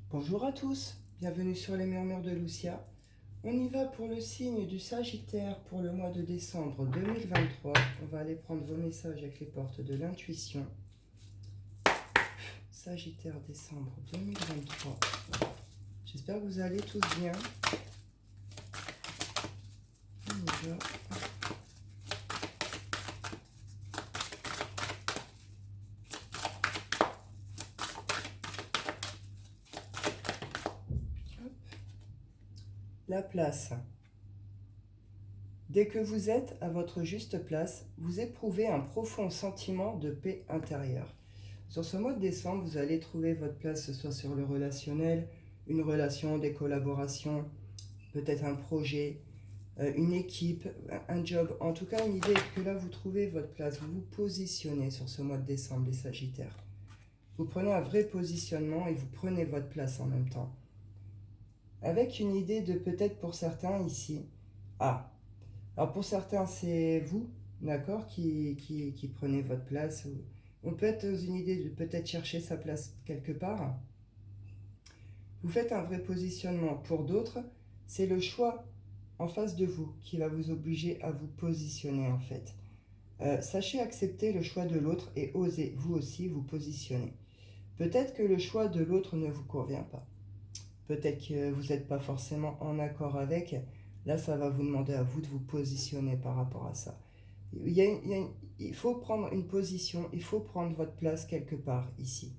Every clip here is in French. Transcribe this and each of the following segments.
Bonjour à tous, bienvenue sur les murmures de Lucia. On y va pour le signe du Sagittaire pour le mois de décembre 2023. On va aller prendre vos messages avec les portes de l'intuition. Sagittaire décembre 2023. J'espère que vous allez tous bien. On y va. La place. Dès que vous êtes à votre juste place, vous éprouvez un profond sentiment de paix intérieure. Sur ce mois de décembre, vous allez trouver votre place, que ce soit sur le relationnel, une relation, des collaborations, peut-être un projet, une équipe, un job. En tout cas, une idée que là, vous trouvez votre place. Vous vous positionnez sur ce mois de décembre, les Sagittaires. Vous prenez un vrai positionnement et vous prenez votre place en même temps. Avec une idée de peut-être pour certains ici. Ah, alors pour certains, c'est vous, d'accord, qui prenez votre place. On peut être dans une idée de peut-être chercher sa place quelque part. Vous faites un vrai positionnement. Pour d'autres, c'est le choix en face de vous qui va vous obliger à vous positionner en fait. Sachez accepter le choix de l'autre et osez vous aussi vous positionner. Peut-être que le choix de l'autre ne vous convient pas. Peut-être que vous n'êtes pas forcément en accord avec. Là, ça va vous demander à vous de vous positionner par rapport à ça. Il faut prendre une position, il faut prendre votre place quelque part ici.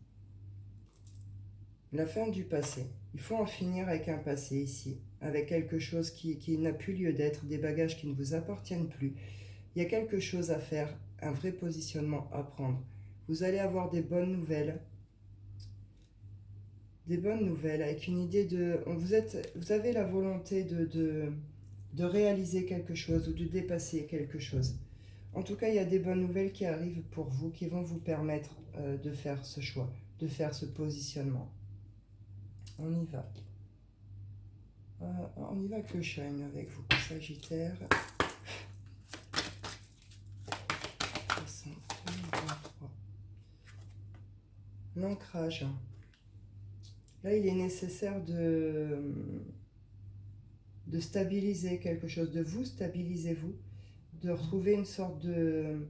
La fin du passé. Il faut en finir avec un passé ici, avec quelque chose qui n'a plus lieu d'être, des bagages qui ne vous appartiennent plus. Il y a quelque chose à faire, un vrai positionnement à prendre. Vous allez avoir des bonnes nouvelles avec une idée de... Vous avez la volonté de réaliser quelque chose ou de dépasser quelque chose. En tout cas, il y a des bonnes nouvelles qui arrivent pour vous, qui vont vous permettre de faire ce choix, de faire ce positionnement. On y va. On y va avec le shine avec vous, Sagittaire. L'ancrage. Là, il est nécessaire de stabiliser quelque chose, de vous stabiliser vous, de retrouver une sorte de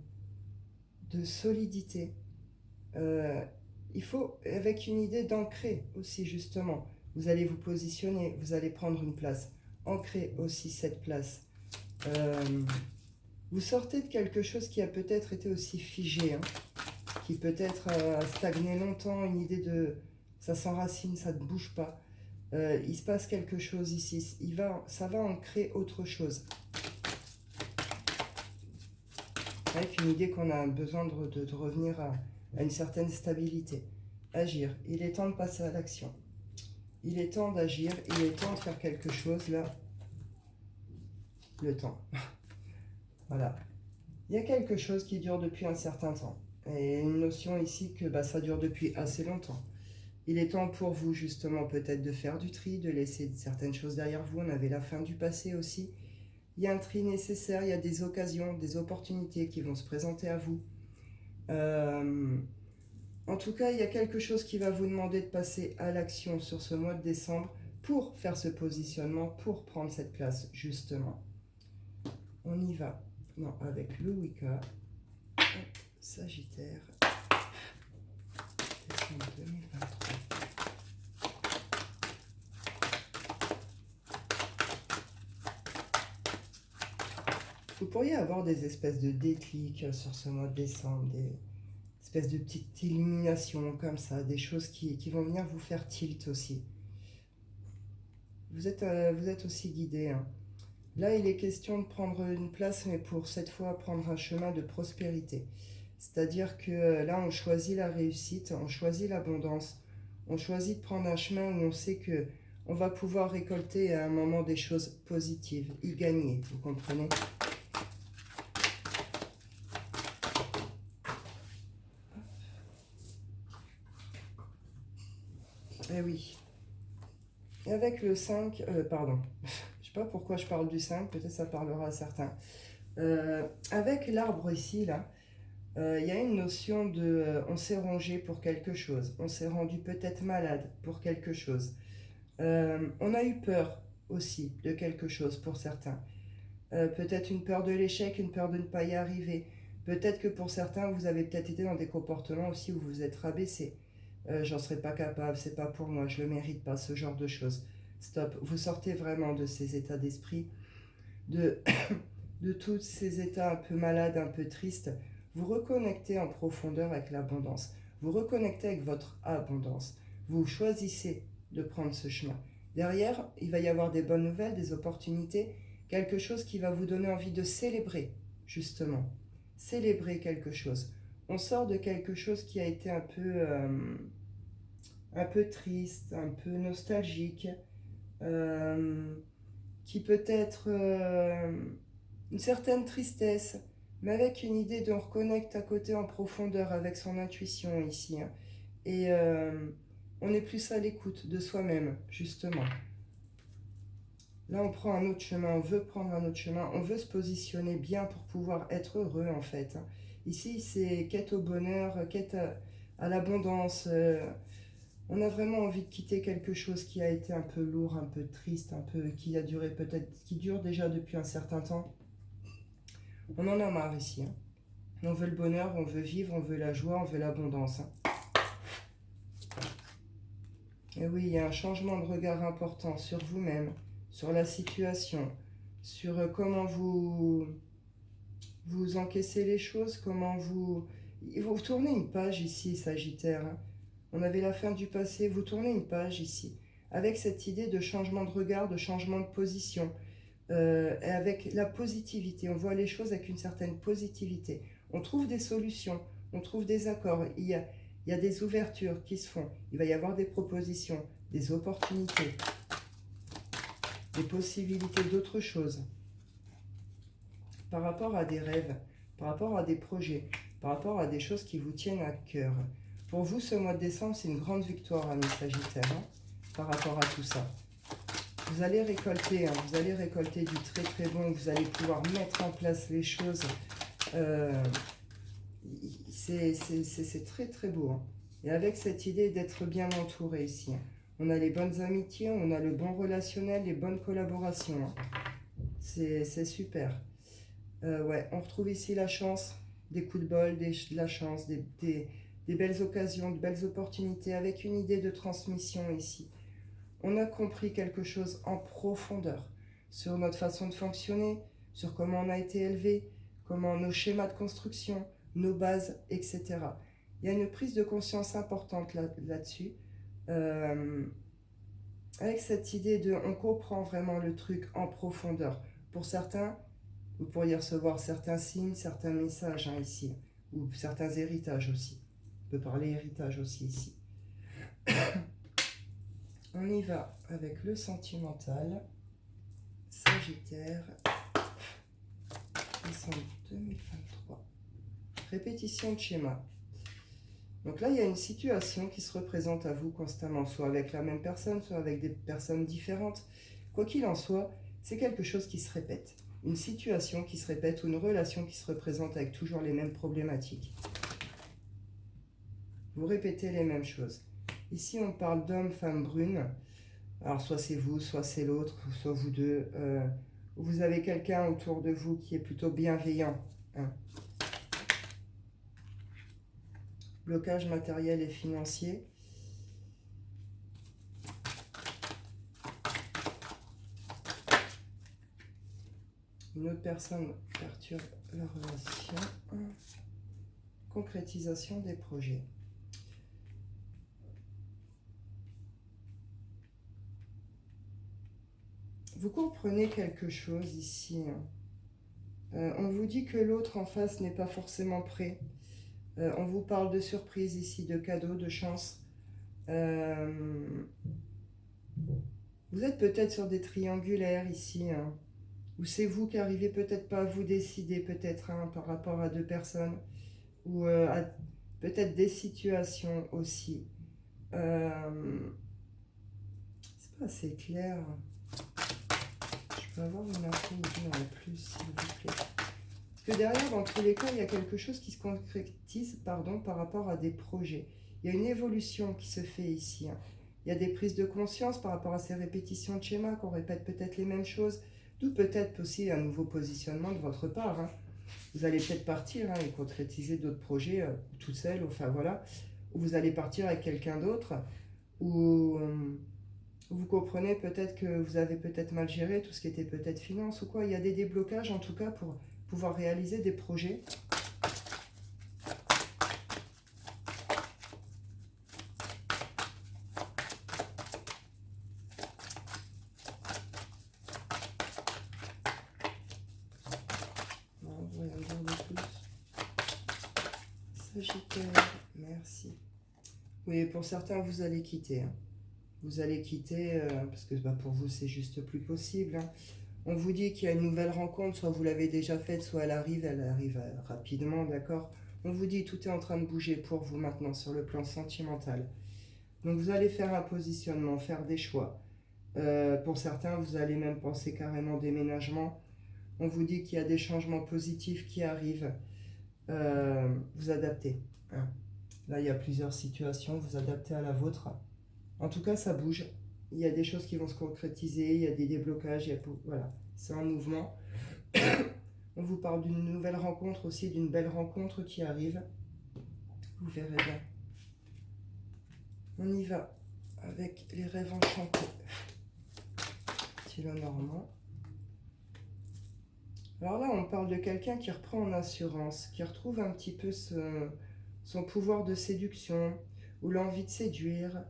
solidité. Il faut, avec une idée d'ancrer aussi justement, vous allez vous positionner, vous allez prendre une place, ancrer aussi cette place. Vous sortez de quelque chose qui a peut-être été aussi figé, hein, qui peut-être a stagné longtemps, une idée de ça s'enracine, ça ne bouge pas. Il se passe quelque chose ici, ça va ancrer autre chose. Avec une idée qu'on a besoin de revenir à une certaine stabilité. Agir, il est temps de passer à l'action. Il est temps d'agir, il est temps de faire quelque chose là. Le temps. Voilà. Il y a quelque chose qui dure depuis un certain temps. Et une notion ici que ça dure depuis assez longtemps. Il est temps pour vous justement peut-être de faire du tri, de laisser certaines choses derrière vous. On avait la fin du passé aussi. Il y a un tri nécessaire, il y a des occasions, des opportunités qui vont se présenter à vous. En tout cas, il y a quelque chose qui va vous demander de passer à l'action sur ce mois de décembre pour faire ce positionnement, pour prendre cette place justement. On y va. Non, avec le Wicca. Sagittaire. Décembre 2023. Vous pourriez avoir des espèces de déclics sur ce mois de décembre, des espèces de petites illuminations comme ça, des choses qui vont venir vous faire tilt aussi. Vous êtes aussi guidé. Hein. Là, il est question de prendre une place, mais pour cette fois prendre un chemin de prospérité. C'est-à-dire que là, on choisit la réussite, on choisit l'abondance, on choisit de prendre un chemin où on sait que on va pouvoir récolter à un moment des choses positives, y gagner, vous comprenez ? Eh oui. Et avec le 5, pardon, je sais pas pourquoi je parle du 5, peut-être ça parlera à certains. Avec l'arbre ici, là, Il y a une notion de on s'est rongé pour quelque chose, on s'est rendu peut-être malade pour quelque chose. On a eu peur aussi de quelque chose pour certains. Peut-être une peur de l'échec, une peur de ne pas y arriver. Peut-être que pour certains, vous avez peut-être été dans des comportements aussi où vous vous êtes rabaissé. J'en serais pas capable, c'est pas pour moi, je le mérite pas, ce genre de choses. Stop, vous sortez vraiment de ces états d'esprit, de, de tous ces états un peu malades, un peu tristes. Vous reconnectez en profondeur avec l'abondance. Vous reconnectez avec votre abondance. Vous choisissez de prendre ce chemin. Derrière, il va y avoir des bonnes nouvelles, des opportunités, quelque chose qui va vous donner envie de célébrer, justement. Célébrer quelque chose. On sort de quelque chose qui a été un peu triste, un peu nostalgique, euh, qui peut être une certaine tristesse, mais avec une idée de on reconnecte à côté en profondeur avec son intuition ici, hein. Et on est plus à l'écoute de soi-même, justement. Là, on prend un autre chemin, on veut prendre un autre chemin, on veut se positionner bien pour pouvoir être heureux, en fait, hein. Ici, c'est quête au bonheur, quête à l'abondance. On a vraiment envie de quitter quelque chose qui a été un peu lourd, un peu triste, un peu qui a duré peut-être, qui dure déjà depuis un certain temps. On en a marre ici, hein. On veut le bonheur, on veut vivre, on veut la joie, on veut l'abondance, hein. Et oui, il y a un changement de regard important sur vous-même, sur la situation, sur comment vous encaissez les choses, comment vous tournez une page ici, Sagittaire, hein. On avait la fin du passé, vous tournez une page ici, avec cette idée de changement de regard, de changement de position, et avec la positivité. On voit les choses avec une certaine positivité. On trouve des solutions, on trouve des accords, il y a des ouvertures qui se font, il va y avoir des propositions, des opportunités, des possibilités d'autres choses, par rapport à des rêves, par rapport à des projets, par rapport à des choses qui vous tiennent à cœur. Pour vous, ce mois de décembre, c'est une grande victoire, amis Sagittaires, hein, par rapport à tout ça. Vous allez récolter, hein, vous allez récolter du très très bon, vous allez pouvoir mettre en place les choses. C'est très très beau, hein. Et avec cette idée d'être bien entouré ici, hein. On a les bonnes amitiés, on a le bon relationnel, les bonnes collaborations, hein. C'est super. Ouais, on retrouve ici la chance, des coups de bol, de la chance, des belles occasions, de belles opportunités, avec une idée de transmission ici. On a compris quelque chose en profondeur sur notre façon de fonctionner, sur comment on a été élevé, comment nos schémas de construction, nos bases, etc. Il y a une prise de conscience importante là-dessus, avec cette idée de on comprend vraiment le truc en profondeur. Pour certains, vous pourriez recevoir certains signes, certains messages, hein, ici, ou certains héritages aussi. On peut parler héritage aussi ici. On y va avec le sentimental. Sagittaire, décembre 2023. Répétition de schéma. Donc là, il y a une situation qui se représente à vous constamment, soit avec la même personne, soit avec des personnes différentes. Quoi qu'il en soit, c'est quelque chose qui se répète. Une situation qui se répète ou une relation qui se représente avec toujours les mêmes problématiques. Vous répétez les mêmes choses. Ici, on parle d'homme, femme brune. Alors, soit c'est vous, soit c'est l'autre, soit vous deux. Vous avez quelqu'un autour de vous qui est plutôt bienveillant, hein. Blocage matériel et financier. Une autre personne perturbe la relation. Concrétisation des projets. Vous comprenez quelque chose ici, hein. On vous dit que l'autre en face n'est pas forcément prêt. On vous parle de surprise ici, de cadeaux, de chance. Vous êtes peut-être sur des triangulaires ici, hein, ou c'est vous qui arrivez peut-être pas à vous décider, peut-être, hein, par rapport à deux personnes, ou à peut-être des situations aussi. C'est pas assez clair. Je peux avoir une info en plus, s'il vous plaît. que derrière, dans tous les cas, il y a quelque chose qui se concrétise, pardon, par rapport à des projets. Il y a une évolution qui se fait ici, hein. Il y a des prises de conscience par rapport à ces répétitions de schémas, qu'on répète peut-être les mêmes choses, d'où peut-être aussi un nouveau positionnement de votre part, hein. Vous allez peut-être partir, hein, et concrétiser d'autres projets toute seule, enfin voilà, ou vous allez partir avec quelqu'un d'autre, ou vous comprenez peut-être que vous avez peut-être mal géré tout ce qui était peut-être finance ou quoi. Il y a des déblocages en tout cas pour pouvoir réaliser des projets. Voyons voir le plus. Sagittaire, merci. Oui, pour certains, vous allez quitter, hein. Vous allez quitter parce que pour vous, c'est juste plus possible, hein. On vous dit qu'il y a une nouvelle rencontre, soit vous l'avez déjà faite, soit elle arrive rapidement, d'accord? On vous dit tout est en train de bouger pour vous maintenant sur le plan sentimental. Donc vous allez faire un positionnement, faire des choix. Pour certains, vous allez même penser carrément déménagement. On vous dit qu'il y a des changements positifs qui arrivent. Vous adaptez, hein. Là, il y a plusieurs situations, vous adaptez à la vôtre. En tout cas, ça bouge. Il y a des choses qui vont se concrétiser, il y a des déblocages, voilà, c'est en mouvement. On vous parle d'une nouvelle rencontre aussi, d'une belle rencontre qui arrive. Vous verrez bien. On y va avec les rêves enchantés. Stylo normand. Alors là, on parle de quelqu'un qui reprend en assurance, qui retrouve un petit peu son pouvoir de séduction ou l'envie de séduire.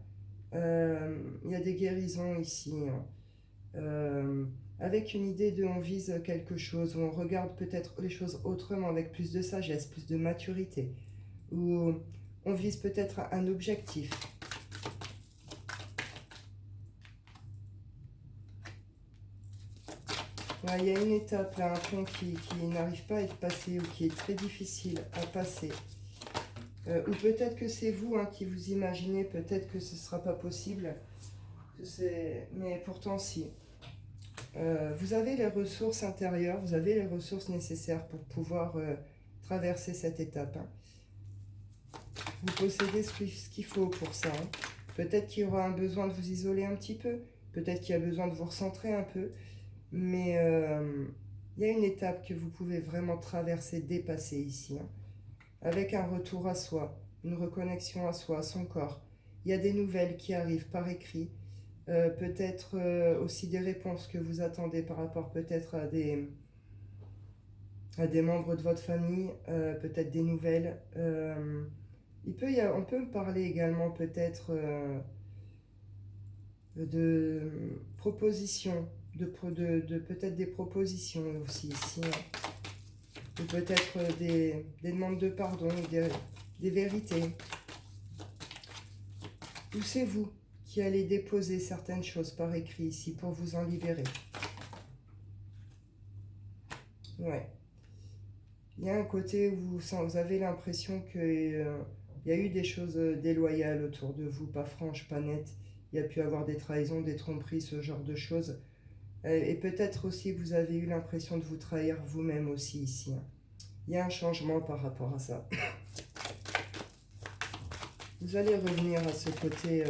Il y a des guérisons ici, hein. Avec une idée de on vise quelque chose, où on regarde peut-être les choses autrement, avec plus de sagesse, plus de maturité, ou on vise peut-être un objectif. Ouais, il y a une étape là, un pont qui n'arrive pas à être passé ou qui est très difficile à passer. Ou peut-être que c'est vous, hein, qui vous imaginez, peut-être que ce ne sera pas possible. Mais pourtant si. Vous avez les ressources intérieures, vous avez les ressources nécessaires pour pouvoir traverser cette étape, hein. Vous possédez ce qu'il faut pour ça, hein. Peut-être qu'il y aura un besoin de vous isoler un petit peu, peut-être qu'il y a besoin de vous recentrer un peu, mais il y a une étape que vous pouvez vraiment traverser, dépasser ici, hein, avec un retour à soi, une reconnexion à soi, à son corps. Il y a des nouvelles qui arrivent par écrit, peut-être aussi des réponses que vous attendez par rapport peut-être à des membres de votre famille, peut-être des nouvelles. On peut parler également peut-être de propositions, peut-être des propositions aussi ici, hein. Ou peut-être des demandes de pardon, des vérités. Ou c'est vous qui allez déposer certaines choses par écrit ici pour vous en libérer. Ouais. Il y a un côté où vous avez l'impression qu'il y a eu des choses déloyales autour de vous, pas franches, pas nettes. Il y a pu avoir des trahisons, des tromperies, ce genre de choses. Et peut-être aussi que vous avez eu l'impression de vous trahir vous-même aussi ici, hein. Il y a un changement par rapport à ça. Vous allez revenir à ce côté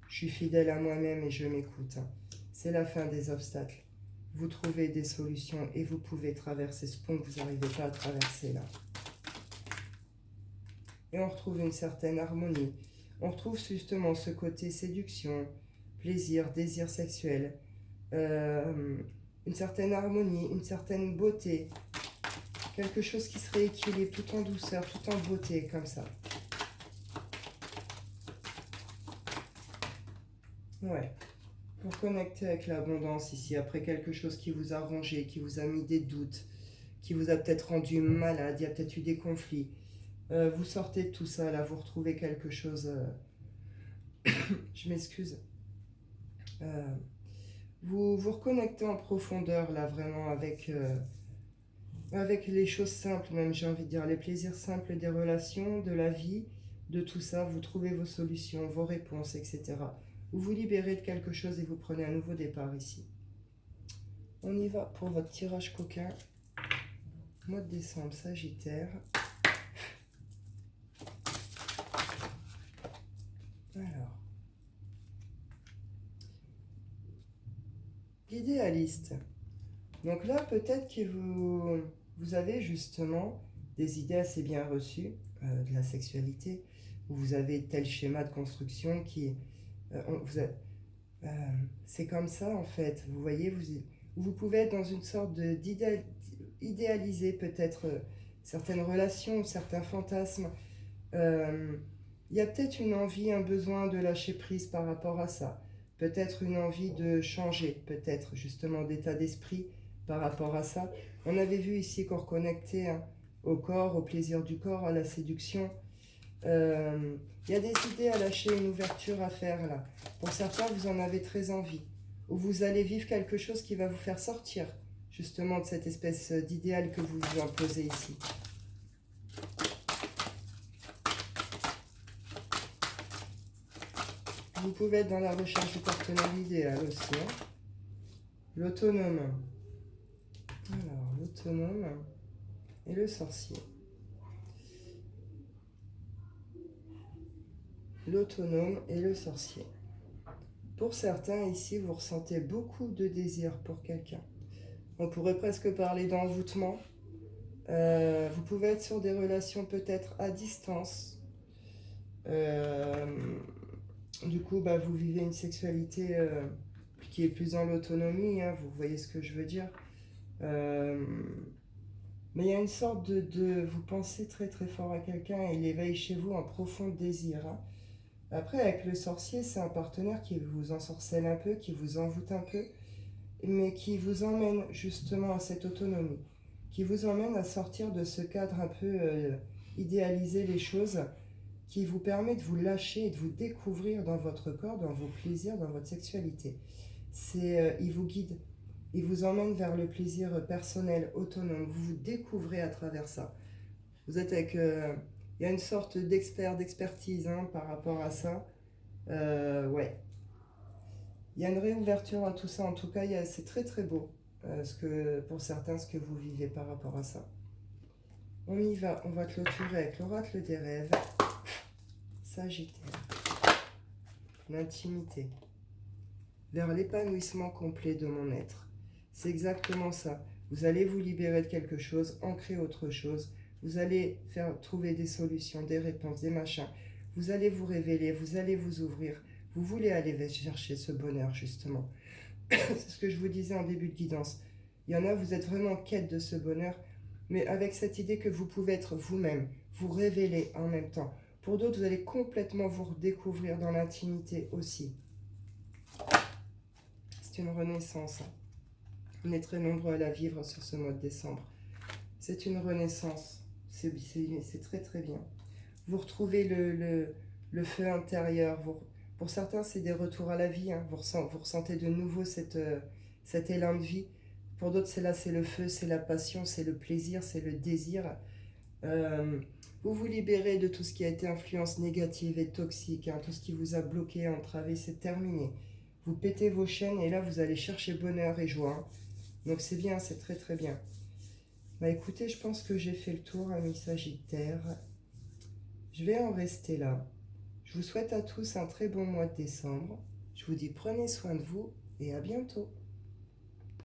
je suis fidèle à moi-même et je m'écoute, hein. C'est la fin des obstacles. Vous trouvez des solutions et vous pouvez traverser ce pont que vous n'arrivez pas à traverser là. Et on retrouve une certaine harmonie. On retrouve justement ce côté séduction, plaisir, désir sexuel, une certaine harmonie, une certaine beauté, quelque chose qui se rééquilibre tout en douceur, tout en beauté, comme ça. Ouais. Pour connecter avec l'abondance ici, après quelque chose qui vous a rongé, qui vous a mis des doutes, qui vous a peut-être rendu malade, il y a peut-être eu des conflits. Vous sortez de tout ça, là, vous retrouvez quelque chose... je m'excuse. Vous vous reconnectez en profondeur, là, vraiment, avec les choses simples, même, j'ai envie de dire, les plaisirs simples des relations, de la vie, de tout ça. Vous trouvez vos solutions, vos réponses, etc. Vous vous libérez de quelque chose et vous prenez un nouveau départ ici. On y va pour votre tirage coquin. Mois de décembre, Sagittaire. Alors, l'idéaliste. Donc là, peut-être que vous avez justement des idées assez bien reçues de la sexualité. Vous avez tel schéma de construction qui... euh, c'est comme ça en fait. Vous voyez, vous pouvez être dans une sorte d'idéaliser peut-être certaines relations, certains fantasmes. Euh, Il y a peut-être une envie, un besoin de lâcher prise par rapport à ça. Peut-être une envie de changer, peut-être justement d'état d'esprit par rapport à ça. On avait vu ici qu'on reconnectait hein, au corps, au plaisir du corps, à la séduction. Il y a des idées à lâcher, une ouverture à faire là. Pour certains, vous en avez très envie. Ou vous allez vivre quelque chose qui va vous faire sortir justement de cette espèce d'idéal que vous vous imposez ici. Vous pouvez être dans la recherche du partenaire idéal aussi. Hein. L'autonome. Alors, l'autonome et le sorcier. L'autonome et le sorcier. Pour certains, ici, vous ressentez beaucoup de désir pour quelqu'un. On pourrait presque parler d'envoûtement. Vous pouvez être sur des relations peut-être à distance. Du coup, bah, vous vivez une sexualité qui est plus dans l'autonomie, hein, vous voyez ce que je veux dire. Mais il y a une sorte vous pensez très très fort à quelqu'un et il éveille chez vous un profond désir. Hein. Après, avec le sorcier, c'est un partenaire qui vous ensorcelle un peu, qui vous envoûte un peu, mais qui vous emmène justement à cette autonomie, qui vous emmène à sortir de ce cadre un peu idéaliser les choses, qui vous permet de vous lâcher et de vous découvrir dans votre corps, dans vos plaisirs, dans votre sexualité. Il vous guide, il vous emmène vers le plaisir personnel, autonome. Vous vous découvrez à travers ça. Vous êtes avec... il y a une sorte d'expertise hein, par rapport à ça. Ouais. Il y a une réouverture à tout ça. En tout cas, c'est très très beau. Pour certains, ce que vous vivez par rapport à ça. On y va. On va clôturer avec l'oracle des rêves. Sagittaire. L'intimité. Vers l'épanouissement complet de mon être. C'est exactement ça. Vous allez vous libérer de quelque chose, ancrer autre chose. Vous allez trouver des solutions, des réponses, des machins. Vous allez vous révéler, vous allez vous ouvrir. Vous voulez aller chercher ce bonheur, justement. C'est ce que je vous disais en début de guidance. Il y en a, vous êtes vraiment en quête de ce bonheur, mais avec cette idée que vous pouvez être vous-même, vous révéler en même temps. Pour d'autres, vous allez complètement vous redécouvrir dans l'intimité aussi. C'est une renaissance. On est très nombreux à la vivre sur ce mois de décembre. C'est une renaissance. C'est très très bien. Vous retrouvez le feu intérieur. Pour certains, c'est des retours à la vie. Hein. Vous ressentez de nouveau cet élan de vie. Pour d'autres, c'est le feu, c'est la passion, c'est le plaisir, c'est le désir. Vous vous libérez de tout ce qui a été influence négative et toxique. Hein. Tout ce qui vous a bloqué, entravé, c'est terminé. Vous pétez vos chaînes et là, vous allez chercher bonheur et joie. Hein. Donc c'est bien, c'est très très bien. Bah écoutez, je pense que j'ai fait le tour, amis Sagittaire. Je vais en rester là. Je vous souhaite à tous un très bon mois de décembre. Je vous dis prenez soin de vous et à bientôt.